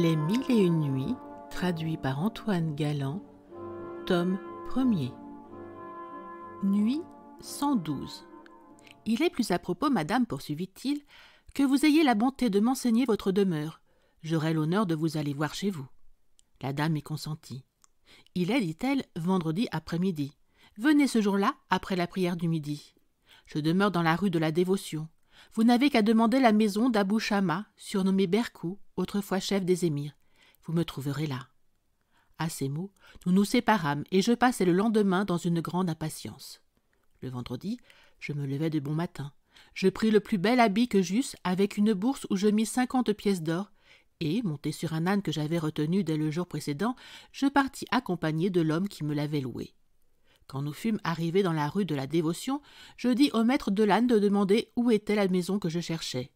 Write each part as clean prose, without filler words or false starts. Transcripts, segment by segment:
Les 1001 nuits, traduit par Antoine Galland, tome 1er. Nuit 112. Il est plus à propos, madame, poursuivit-il, que vous ayez la bonté de m'enseigner votre demeure. J'aurai l'honneur de vous aller voir chez vous. La dame y consentit. Il est, dit-elle, vendredi après-midi. Venez ce jour-là, après la prière du midi. Je demeure dans la rue de la Dévotion. Vous n'avez qu'à demander la maison d'Abou Chama, surnommé Berkou, autrefois chef des émirs. Vous me trouverez là. À ces mots, nous nous séparâmes et je passai le lendemain dans une grande impatience. Le vendredi, je me levai de bon matin. Je pris le plus bel habit que j'eusse, avec une bourse où je mis 50 pièces d'or, et, monté sur un âne que j'avais retenu dès le jour précédent, je partis accompagné de l'homme qui me l'avait loué. Quand nous fûmes arrivés dans la rue de la Dévotion, je dis au maître de l'âne de demander où était la maison que je cherchais.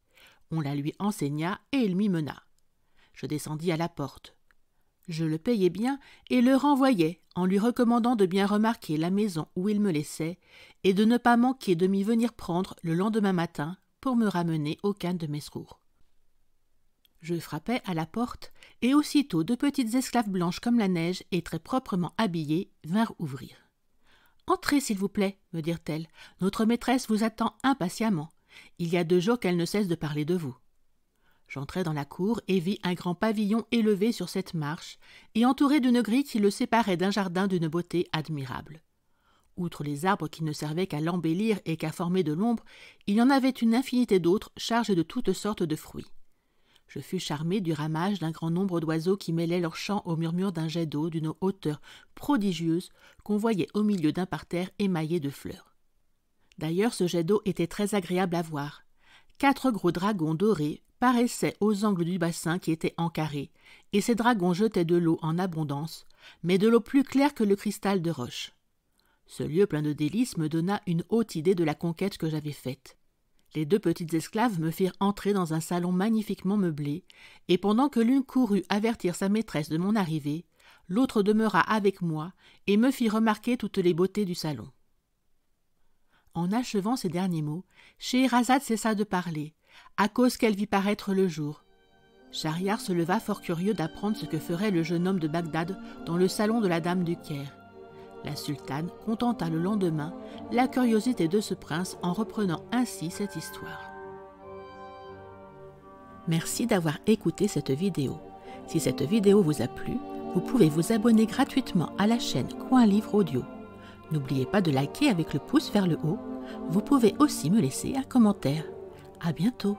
On la lui enseigna et il m'y mena. Je descendis à la porte. Je le payai bien et le renvoyai en lui recommandant de bien remarquer la maison où il me laissait et de ne pas manquer de m'y venir prendre le lendemain matin pour me ramener au khan de Mesrour. Je frappai à la porte et aussitôt 2 petites esclaves blanches comme la neige et très proprement habillées vinrent ouvrir. « Entrez, s'il vous plaît, me dirent-elles. Notre maîtresse vous attend impatiemment. Il y a 2 jours qu'elle ne cesse de parler de vous. » J'entrai dans la cour et vis un grand pavillon élevé sur cette marche et entouré d'une grille qui le séparait d'un jardin d'une beauté admirable. Outre les arbres qui ne servaient qu'à l'embellir et qu'à former de l'ombre, il y en avait une infinité d'autres chargés de toutes sortes de fruits. Je fus charmé du ramage d'un grand nombre d'oiseaux qui mêlaient leur chant au murmure d'un jet d'eau d'une hauteur prodigieuse qu'on voyait au milieu d'un parterre émaillé de fleurs. D'ailleurs, ce jet d'eau était très agréable à voir. 4 gros dragons dorés paraissaient aux angles du bassin qui était en carré, et ces dragons jetaient de l'eau en abondance, mais de l'eau plus claire que le cristal de roche. Ce lieu plein de délices me donna une haute idée de la conquête que j'avais faite. Les 2 petites esclaves me firent entrer dans un salon magnifiquement meublé, et pendant que l'une courut avertir sa maîtresse de mon arrivée, l'autre demeura avec moi et me fit remarquer toutes les beautés du salon. En achevant ces derniers mots, Scheherazade cessa de parler, à cause qu'elle vit paraître le jour. Schahriar se leva fort curieux d'apprendre ce que ferait le jeune homme de Bagdad dans le salon de la dame du Caire. La sultane contenta le lendemain la curiosité de ce prince en reprenant ainsi cette histoire. Merci d'avoir écouté cette vidéo. Si cette vidéo vous a plu, vous pouvez vous abonner gratuitement à la chaîne Coin Livre Audio. N'oubliez pas de liker avec le pouce vers le haut. Vous pouvez aussi me laisser un commentaire. À bientôt.